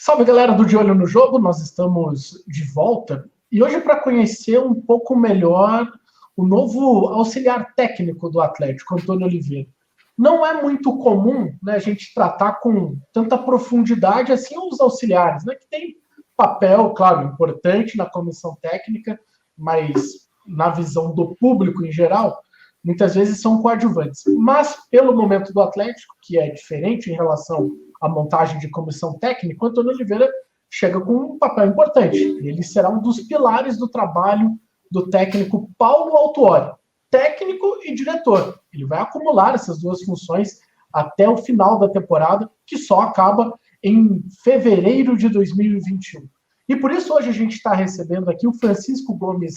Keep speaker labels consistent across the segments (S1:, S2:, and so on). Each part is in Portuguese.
S1: Salve, galera do De Olho no Jogo, nós estamos de volta e hoje para conhecer um pouco melhor o novo auxiliar técnico do Atlético, Antônio Oliveira. Não é muito comum, né, a gente tratar com tanta profundidade assim os auxiliares, né, que tem papel, claro, importante na comissão técnica, mas na visão do público em geral, muitas vezes são coadjuvantes. Mas pelo momento do Atlético, que é diferente em relação à montagem de comissão técnica, o Antônio Oliveira chega com um papel importante. Ele será um dos pilares do trabalho do técnico Paulo Autuori, técnico e diretor. Ele vai acumular essas duas funções até o final da temporada, que só acaba em fevereiro de 2021. E por isso hoje a gente está recebendo aqui o Francisco Gomes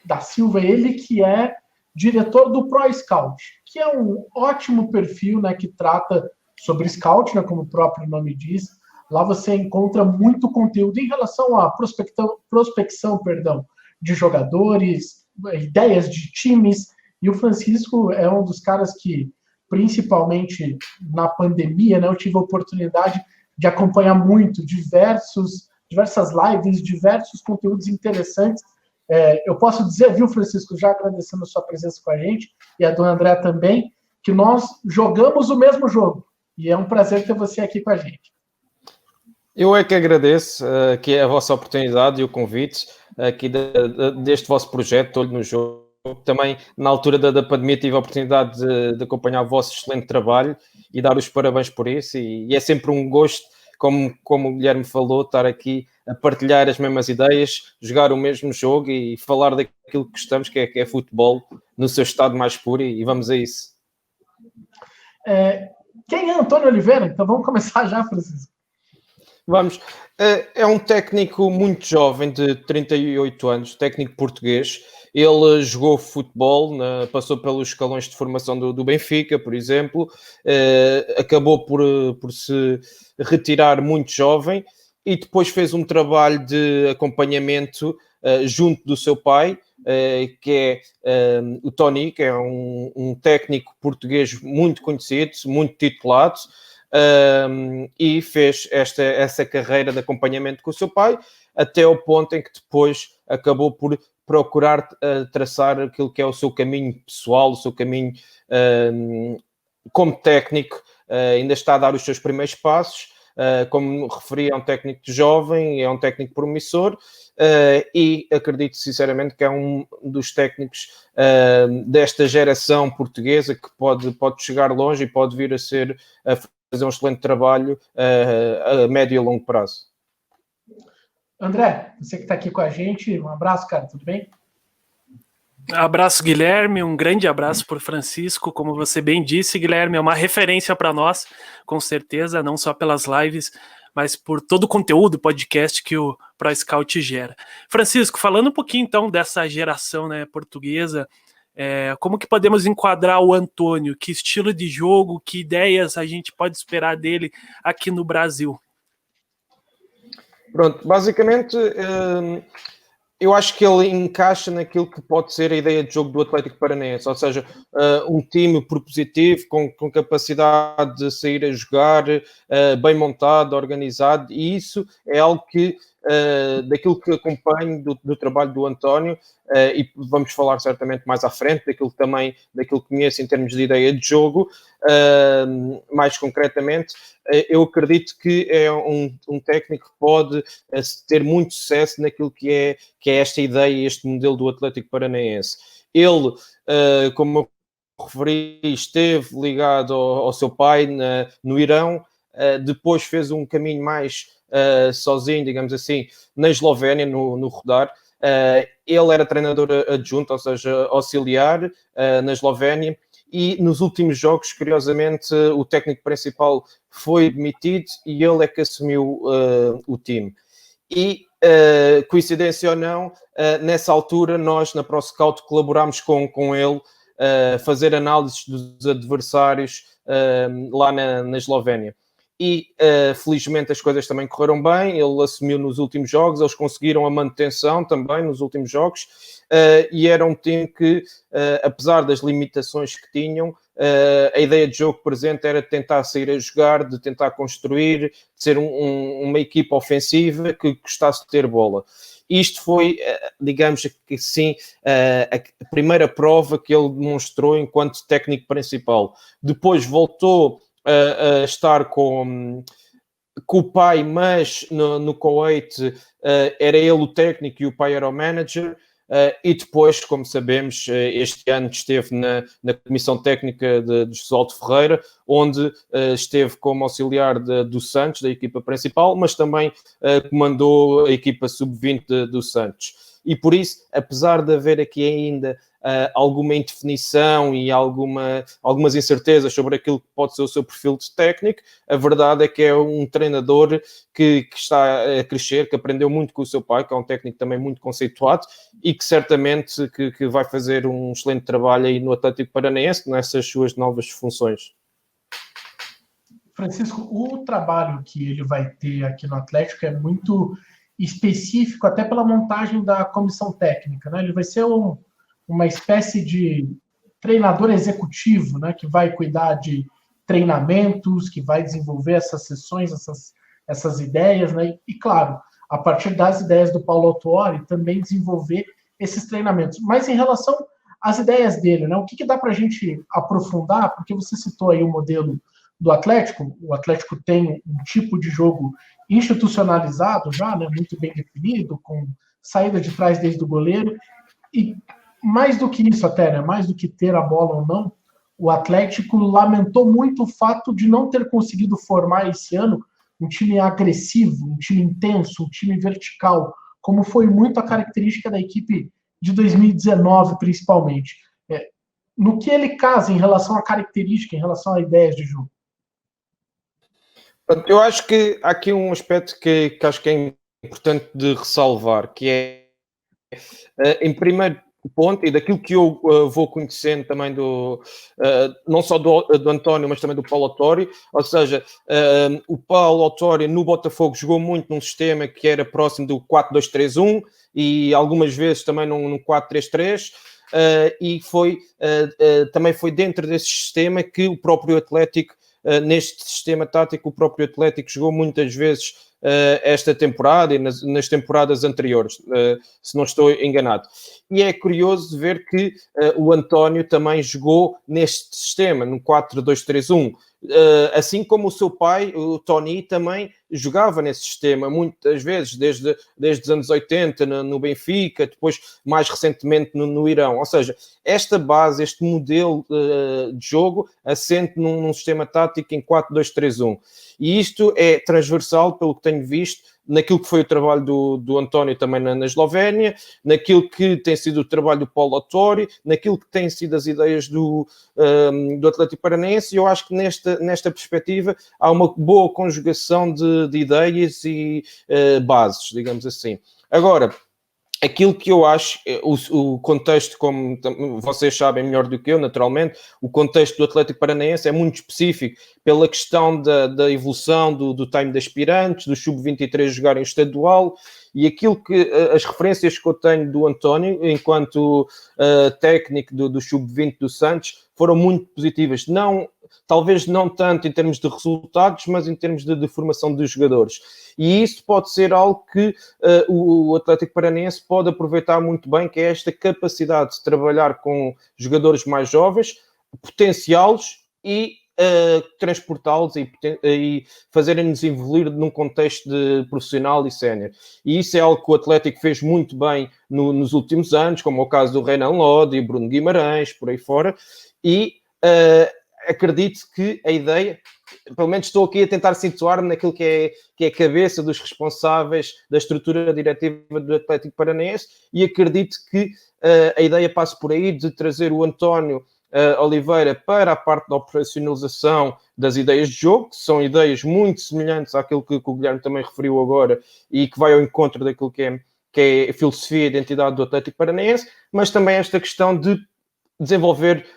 S1: da Silva, ele que é diretor do Pro Scout, que é um ótimo perfil, né, que trata sobre Scout, né, como o próprio nome diz. Lá você encontra muito conteúdo em relação à prospecção de jogadores, ideias de times, e o Francisco é um dos caras que, principalmente na pandemia, né, eu tive a oportunidade de acompanhar muito diversas lives, diversos conteúdos interessantes. Eu posso dizer, viu, Francisco, já agradecendo a sua presença com a gente, e a do André também, que nós jogamos o mesmo jogo. E é um prazer ter você aqui com a gente.
S2: Eu é que agradeço que é a vossa oportunidade e o convite aqui deste vosso projeto, Olho no Jogo. Também, na altura da pandemia, tive a oportunidade de acompanhar o vosso excelente trabalho e dar os parabéns por isso. E é sempre um gosto, como o Guilherme falou, estar aqui a partilhar as mesmas ideias, jogar o mesmo jogo e falar daquilo que gostamos, que é futebol, no seu estado mais puro, e vamos a isso.
S1: Quem é Antônio Oliveira? Então vamos começar já, Francisco.
S2: Vamos. É um técnico muito jovem, de 38 anos, técnico português. Ele jogou futebol, passou pelos escalões de formação do Benfica, por exemplo. Acabou por se retirar muito jovem e depois fez um trabalho de acompanhamento junto do seu pai, que é o Tony, que é um técnico português muito conhecido, muito titulado. E fez essa carreira de acompanhamento com o seu pai, até ao ponto em que depois acabou por procurar traçar aquilo que é o seu caminho pessoal, o seu caminho como técnico. Ainda está a dar os seus primeiros passos. Como referi, é um técnico jovem, é um técnico promissor, e acredito sinceramente que é um dos técnicos desta geração portuguesa que pode chegar longe e pode vir a fazer um excelente trabalho a médio e longo prazo.
S1: André, você que está aqui com a gente, um abraço, cara, tudo bem?
S3: Abraço, Guilherme, um grande abraço por Francisco. Como você bem disse, Guilherme, é uma referência para nós, com certeza, não só pelas lives, mas por todo o conteúdo, podcast que o Pro Scout gera. Francisco, falando um pouquinho então dessa geração, né, portuguesa, como que podemos enquadrar o Antônio? Que estilo de jogo, que ideias a gente pode esperar dele aqui no Brasil?
S2: Pronto, basicamente eu acho que ele encaixa naquilo que pode ser a ideia de jogo do Atlético Paranaense, ou seja, um time propositivo, com capacidade de sair a jogar, bem montado, organizado, e isso é algo que, daquilo que acompanho do trabalho do António, e vamos falar certamente mais à frente, daquilo que conheço em termos de ideia de jogo, mais concretamente, eu acredito que é um técnico que pode ter muito sucesso naquilo que é esta ideia, este modelo do Atlético Paranaense. Ele, como eu referi, esteve ligado ao seu pai no Irão, depois fez um caminho mais sozinho, digamos assim, na Eslovénia, no rodar. Ele era treinador adjunto, ou seja, auxiliar na Eslovénia, e nos últimos jogos, curiosamente, o técnico principal foi demitido e ele é que assumiu o time. E, coincidência ou não, nessa altura nós na ProScout colaborámos com ele a fazer análises dos adversários lá na Eslovénia. E felizmente as coisas também correram bem, ele assumiu nos últimos jogos, eles conseguiram a manutenção também nos últimos jogos, e era um time que, apesar das limitações que tinham, a ideia de jogo presente era de tentar sair a jogar, de tentar construir, de ser uma equipa ofensiva que gostasse de ter bola. Isto foi, digamos que sim, a primeira prova que ele demonstrou enquanto técnico principal. Depois voltou a estar com o pai, mas no Kuwait era ele o técnico e o pai era o manager. E depois, como sabemos, este ano esteve na Comissão Técnica de Josualdo Ferreira, onde esteve como auxiliar do Santos, da equipa principal, mas também comandou a equipa sub-20 do Santos. E por isso, apesar de haver aqui ainda alguma indefinição e algumas incertezas sobre aquilo que pode ser o seu perfil de técnico, a verdade é que é um treinador que está a crescer, que aprendeu muito com o seu pai, que é um técnico também muito conceituado e que certamente que vai fazer um excelente trabalho aí no Atlético Paranaense nessas suas novas funções.
S1: Francisco, o trabalho que ele vai ter aqui no Atlético é muito específico, até pela montagem da comissão técnica, né? Ele vai ser uma espécie de treinador executivo, né? Que vai cuidar de treinamentos, que vai desenvolver essas sessões, essas ideias, né? E, claro, a partir das ideias do Paulo Autuori, também desenvolver esses treinamentos. Mas em relação às ideias dele, né? O que dá para a gente aprofundar? Porque você citou aí o modelo do Atlético. O Atlético tem um tipo de jogo institucionalizado já, né, muito bem definido, com saída de trás desde o goleiro, e mais do que isso até, né, mais do que ter a bola ou não, o Atlético lamentou muito o fato de não ter conseguido formar esse ano um time agressivo, um time intenso, um time vertical, como foi muito a característica da equipe de 2019, principalmente. No que ele casa em relação à característica, em relação a ideias de jogo?
S2: Eu acho que há aqui um aspecto que acho que é importante de ressalvar, que é, em primeiro ponto, e daquilo que eu vou conhecendo também não só do António, mas também do Paulo Autuori, ou seja, o Paulo Autuori no Botafogo jogou muito num sistema que era próximo do 4-2-3-1 e algumas vezes também num 4-3-3, e também foi dentro desse sistema que o próprio Atlético, neste sistema tático, o próprio Atlético jogou muitas vezes esta temporada e nas temporadas anteriores, se não estou enganado. E é curioso ver que o António também jogou neste sistema, no 4-2-3-1. Assim como o seu pai, o Tony, também jogava nesse sistema, muitas vezes, desde os anos 80 no Benfica, depois mais recentemente no Irão. Ou seja, esta base, este modelo de jogo assente num sistema tático em 4-2-3-1. E isto é transversal, pelo que tenho visto, naquilo que foi o trabalho do António também na Eslovénia, naquilo que tem sido o trabalho do Paulo Autuori, naquilo que têm sido as ideias do Atlético Paranaense, e eu acho que nesta perspectiva há uma boa conjugação de ideias e bases, digamos assim. Agora, aquilo que eu acho, o contexto, como vocês sabem melhor do que eu, naturalmente, o contexto do Atlético Paranaense é muito específico pela questão da evolução do time de aspirantes, do sub-23 jogarem estadual, e aquilo que as referências que eu tenho do António, enquanto técnico do sub-20 do Santos, foram muito positivas. Talvez não tanto em termos de resultados, mas em termos de formação de jogadores. E isso pode ser algo que o Atlético Paranaense pode aproveitar muito bem, que é esta capacidade de trabalhar com jogadores mais jovens, potenciá-los e transportá-los e fazerem-nos evoluir num contexto de profissional e sénior. E isso é algo que o Atlético fez muito bem nos últimos anos, como é o caso do Renan Lodi e Bruno Guimarães, por aí fora, e acredito que a ideia, pelo menos estou aqui a tentar situar-me naquilo que é a cabeça dos responsáveis da estrutura diretiva do Atlético Paranaense, e acredito que a ideia passa por aí de trazer o António Oliveira para a parte da operacionalização das ideias de jogo, que são ideias muito semelhantes àquilo que o Guilherme também referiu agora e que vai ao encontro daquilo que é a filosofia e a identidade do Atlético Paranaense, mas também esta questão de desenvolver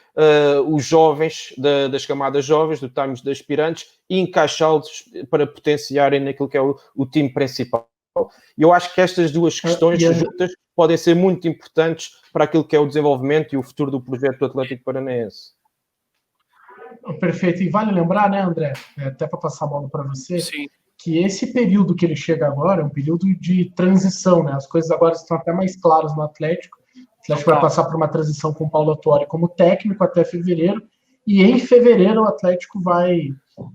S2: os jovens, das camadas jovens, do time de aspirantes, e encaixá-los para potenciarem naquilo que é o time principal. E eu acho que estas duas questões juntas podem ser muito importantes para aquilo que é o desenvolvimento e o futuro do projeto do Atlético Paranaense.
S1: Perfeito. E vale lembrar, né, André, até para passar a bola para você,
S3: Sim.
S1: que esse período que ele chega agora é um período de transição, né? As coisas agora estão até mais claras no Atlético. O Atlético vai passar por uma transição com o Paulo Autuori como técnico até fevereiro, e em fevereiro o Atlético vai,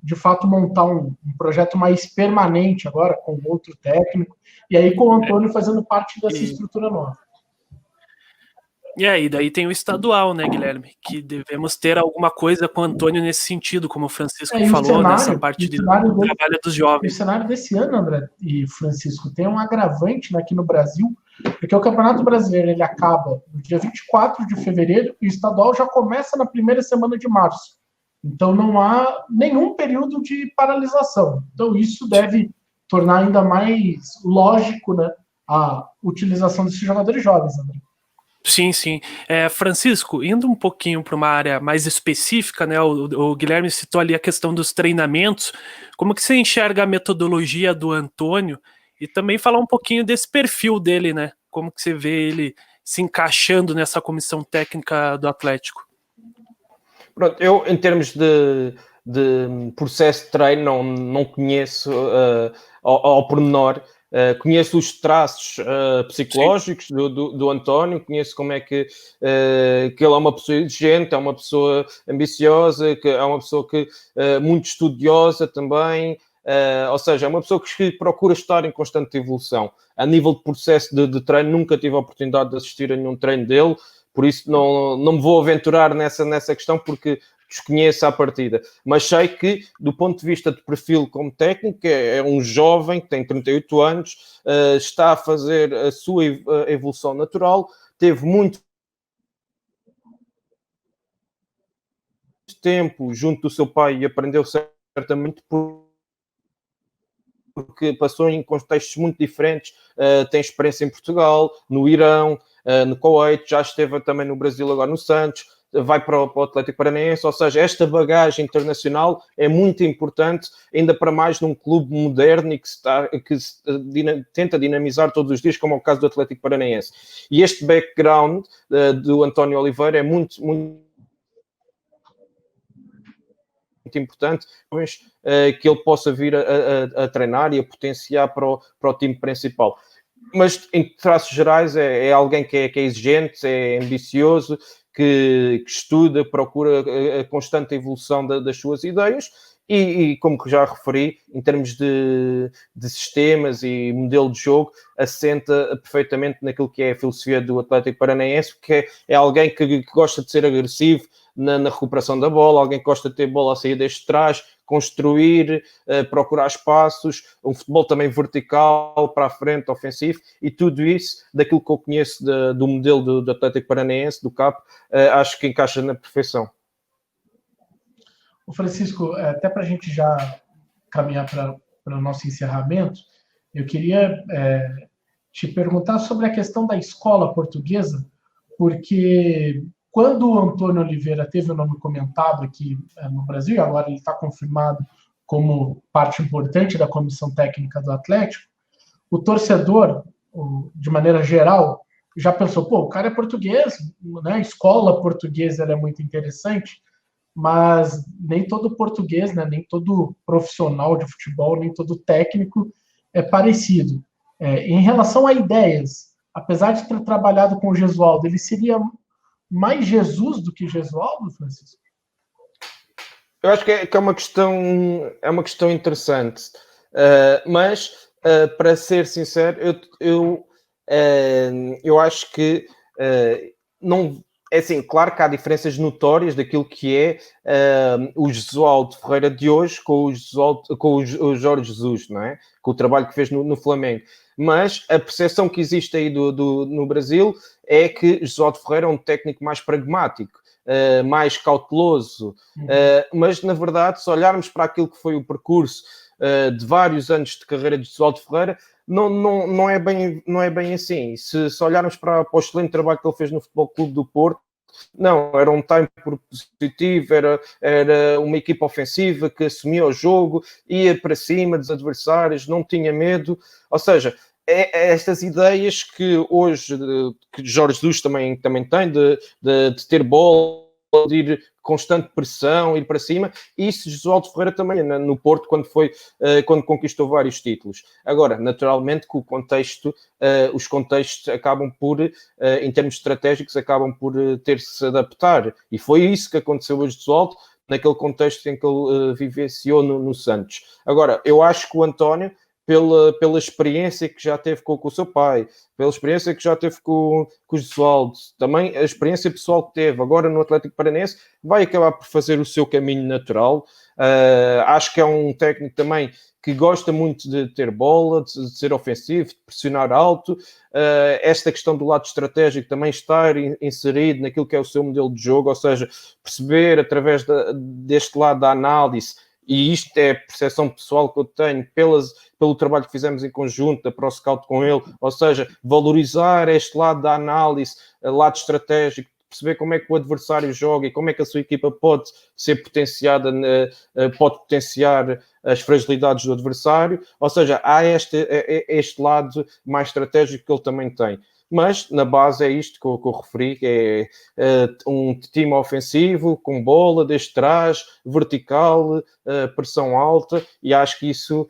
S1: de fato, montar um projeto mais permanente agora, com outro técnico, e aí com o Antônio fazendo parte dessa estrutura nova.
S3: E aí, daí tem o estadual, né, Guilherme? Que devemos ter alguma coisa com o Antônio nesse sentido, como o Francisco falou, nessa parte do trabalho dos jovens.
S1: O cenário desse ano, André e Francisco, tem um agravante aqui no Brasil, porque o Campeonato Brasileiro ele acaba no dia 24 de fevereiro e o estadual já começa na primeira semana de março. Então não há nenhum período de paralisação. Então isso deve tornar ainda mais lógico, né, a utilização desses jogadores jovens, André.
S3: Sim, sim. Francisco, indo um pouquinho para uma área mais específica, né? O Guilherme citou ali a questão dos treinamentos. Como que você enxerga a metodologia do Antônio? E também falar um pouquinho desse perfil dele, né? Como que você vê ele se encaixando nessa comissão técnica do Atlético?
S2: Pronto, eu em termos de processo de treino não conheço ao pormenor. Conheço os traços psicológicos do António, conheço como é que ele é uma pessoa exigente, é uma pessoa ambiciosa, que é uma pessoa que muito estudiosa também, ou seja, é uma pessoa que procura estar em constante evolução. A nível de processo de treino, nunca tive a oportunidade de assistir a nenhum treino dele, por isso não me vou aventurar nessa questão, porque desconheço à partida, mas sei que do ponto de vista de perfil como técnico é um jovem que tem 38 anos, está a fazer a sua evolução natural, teve muito tempo junto do seu pai e aprendeu certamente porque passou em contextos muito diferentes, tem experiência em Portugal, no Irão, no Kuwait, já esteve também no Brasil, agora no Santos, vai para o Atlético Paranaense, ou seja, esta bagagem internacional é muito importante, ainda para mais num clube moderno e que tenta dinamizar todos os dias, como é o caso do Atlético Paranaense. E este background do António Oliveira é muito importante, que ele possa vir a treinar e a potenciar para o time principal. Mas em traços gerais é alguém que é exigente, é ambicioso, que estuda, procura a constante evolução das suas ideias e como que já referi, em termos de sistemas e modelo de jogo, assenta perfeitamente naquilo que é a filosofia do Atlético Paranaense, porque é alguém que gosta de ser agressivo na recuperação da bola, alguém que gosta de ter bola a sair desde trás, construir, procurar espaços, um futebol também vertical, para a frente, ofensivo, e tudo isso, daquilo que eu conheço do modelo do Atlético Paranaense, do CAP, acho que encaixa na perfeição.
S1: O Francisco, até para a gente já caminhar para o nosso encerramento, eu queria te perguntar sobre a questão da escola portuguesa, porque quando o Antônio Oliveira teve o nome comentado aqui no Brasil, e agora ele está confirmado como parte importante da comissão técnica do Atlético, o torcedor, de maneira geral, já pensou, o cara é português, né? A escola portuguesa é muito interessante, mas nem todo português, né? Nem todo profissional de futebol, nem todo técnico é parecido. Em relação a ideias, apesar de ter trabalhado com o Gesualdo, ele seria mais Jesus do que Gesualdo, Francisco?
S2: Eu acho que é uma questão interessante, mas para ser sincero, eu acho que não é assim, claro que há diferenças notórias daquilo que é o Gesualdo Ferreira de hoje com o Jorge Jesus, não é? Com o trabalho que fez no Flamengo. Mas a percepção que existe aí no Brasil é que Gesualdo Ferreira é um técnico mais pragmático, mais cauteloso, mas na verdade, se olharmos para aquilo que foi o percurso de vários anos de carreira de Gesualdo Ferreira, não é bem assim. Se olharmos para o excelente trabalho que ele fez no Futebol Clube do Porto, não, era um time positivo, era uma equipa ofensiva que assumia o jogo, ia para cima dos adversários, não tinha medo, ou seja, estas ideias que hoje que Jorge Jesus também tem de ter bola, de ir constante pressão, ir para cima. E isso Jesualdo Ferreira também, no Porto, quando conquistou vários títulos. Agora, naturalmente, que os contextos acabam por, em termos estratégicos, acabam por ter que se adaptar. E foi isso que aconteceu a Jesualdo, naquele contexto em que ele vivenciou no Santos. Agora, eu acho que o António, pela experiência que já teve com o seu pai, pela experiência que já teve com o Jesualdo, também a experiência pessoal que teve agora no Atlético Paranaense, vai acabar por fazer o seu caminho natural. Acho que é um técnico também que gosta muito de ter bola, de ser ofensivo, de pressionar alto. Esta questão do lado estratégico também estar inserido naquilo que é o seu modelo de jogo, ou seja, perceber através deste lado da análise, e isto é a percepção pessoal que eu tenho pelo trabalho que fizemos em conjunto, da ProScout com ele, ou seja, valorizar este lado da análise, lado estratégico, perceber como é que o adversário joga e como é que a sua equipa pode ser potenciada, pode potenciar as fragilidades do adversário, ou seja, há este lado mais estratégico que ele também tem. Mas, na base, é isto que eu referi, que é um time ofensivo, com bola, desde trás, vertical, pressão alta, e acho que isso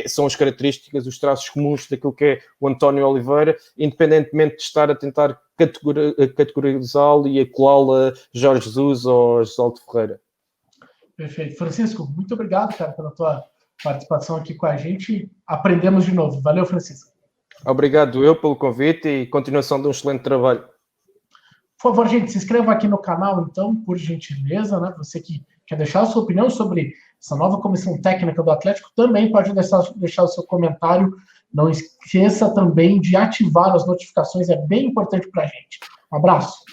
S2: são as características, os traços comuns daquilo que é o António Oliveira, independentemente de estar a tentar categorizá-lo e acolá-lo a Jorge Jesus ou a Jesualdo Ferreira.
S1: Perfeito. Francisco, muito obrigado, cara, pela tua participação aqui com a gente. Aprendemos de novo. Valeu, Francisco.
S2: Obrigado eu pelo convite e continuação de um excelente trabalho.
S1: Por favor, gente, se inscreva aqui no canal, então, por gentileza, né? Você que quer deixar a sua opinião sobre essa nova comissão técnica do Atlético, também pode deixar o seu comentário. Não esqueça também de ativar as notificações, é bem importante para a gente. Um abraço.